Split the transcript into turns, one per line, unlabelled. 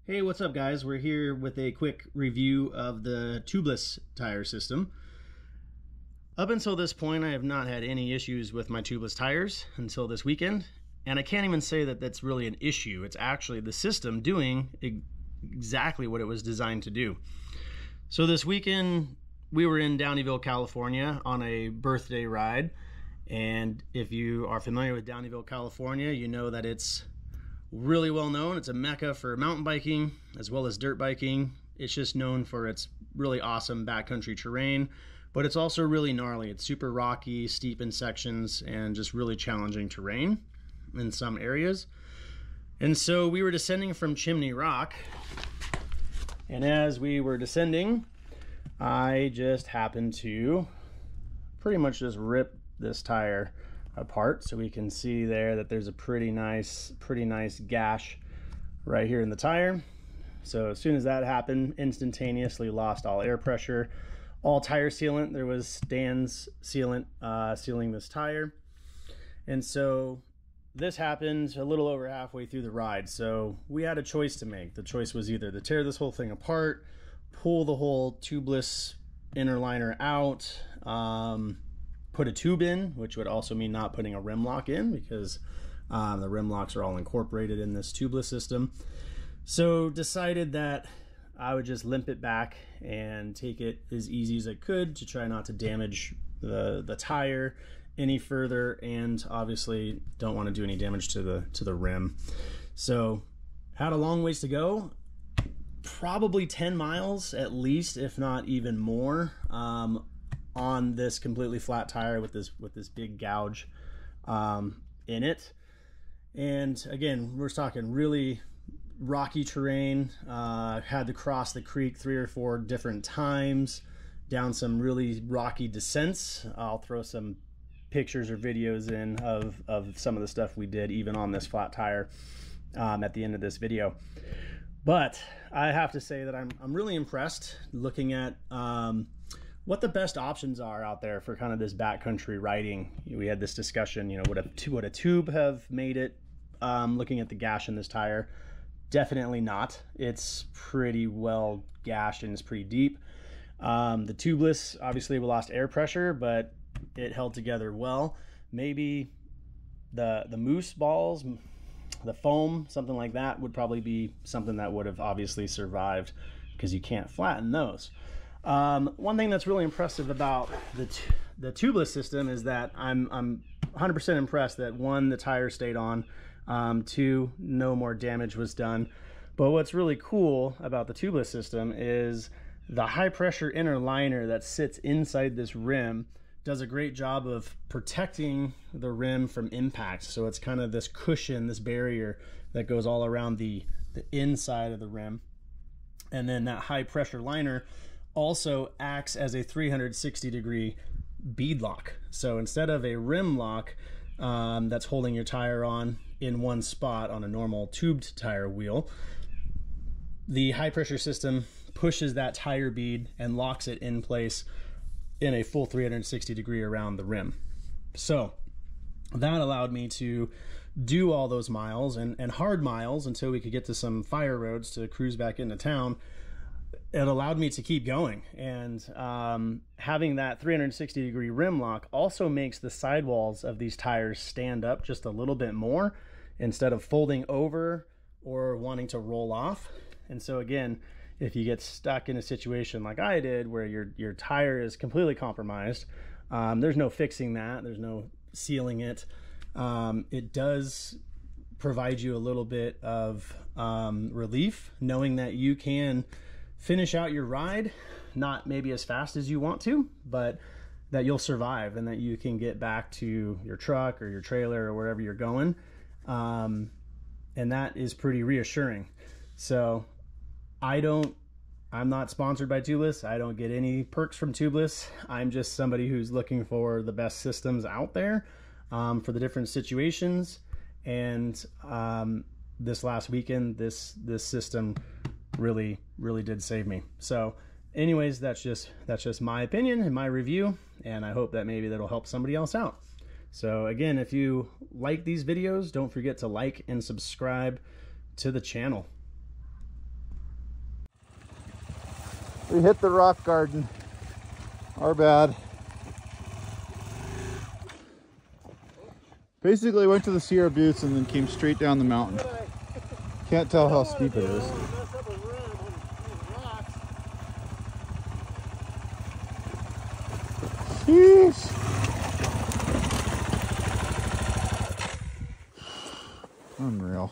Hey, what's up guys? We're here with a quick review of the Tubliss Tire System. Up until this point, I have not had any issues with my tubeless tires until this weekend, and I can't even say that that's really an issue. It's actually the system doing exactly what it was designed to do. So this weekend, we were in Downeyville, California on a birthday ride, and if you are familiar with Downeyville, California, you know that it's really well known. It's a mecca for mountain biking as well as dirt biking. It's just known for its really awesome backcountry terrain, but it's also really gnarly. It's super rocky, steep in sections, and just really challenging terrain in some areas. And so we were descending from Chimney Rock, and as we were descending, I just happened to pretty much just rip this tire apart. So we can see there that there's a pretty nice gash right here in the tire. So as soon as that happened, instantaneously lost all air pressure, all tire sealant. There was Stan's sealant sealing this tire. And so this happened a little over halfway through the ride. So we had a choice to make. The choice was either to tear this whole thing apart, pull the whole tubeless inner liner out, put a tube in, which would also mean not putting a rim lock in, because the rim locks are all incorporated in this tubeless system. So decided that I would just limp it back and take it as easy as I could to try not to damage the tire any further, and obviously don't want to do any damage to the rim. So had a long ways to go, probably 10 miles at least, if not even more, on this completely flat tire with this big gouge in it. And again, we're talking really rocky terrain. Had to cross the creek 3 or 4 different times down some really rocky descents. I'll throw some pictures or videos in of some of the stuff we did even on this flat tire at the end of this video. But I have to say that I'm really impressed looking at what the best options are out there for kind of this backcountry riding. We had this discussion, you know, would a tube have made it? Looking at the gash in this tire, definitely not. It's pretty well gashed and it's pretty deep. The tubeless, obviously we lost air pressure, but it held together well. Maybe the moose balls, the foam, something like that would probably be something that would have obviously survived, because you can't flatten those. One thing that's really impressive about the tubeless system is that I'm 100% impressed that 1, the tire stayed on, 2, no more damage was done. But what's really cool about the tubeless system is the high pressure inner liner that sits inside this rim does a great job of protecting the rim from impact. So it's kind of this cushion, this barrier that goes all around the inside of the rim. And then that high pressure liner also acts as a 360-degree bead lock. So instead of a rim lock that's holding your tire on in one spot on a normal tubed tire wheel, the high pressure system pushes that tire bead and locks it in place in a full 360-degree around the rim. So that allowed me to do all those miles and hard miles until we could get to some fire roads to cruise back into town. It allowed me to keep going, and having that 360-degree rim lock also makes the sidewalls of these tires stand up just a little bit more instead of folding over or wanting to roll off. And so again, if you get stuck in a situation like I did where your tire is completely compromised, there's no fixing that, there's no sealing it. It does provide you a little bit of relief knowing that you can finish out your ride, not maybe as fast as you want to, but that you'll survive and that you can get back to your truck or your trailer or wherever you're going. And that is pretty reassuring. So I'm not sponsored by Tubliss. I don't get any perks from Tubliss. I'm just somebody who's looking for the best systems out there for the different situations. And this last weekend, this system really did save me. So anyways, that's just my opinion and my review, and I hope that maybe that'll help somebody else out. So again, if you like these videos, don't forget to like and subscribe to the channel.
We hit the rock garden. Our bad. Basically went to the Sierra Buttes and then came straight down the mountain. Can't tell how steep it is. Sheesh. Unreal.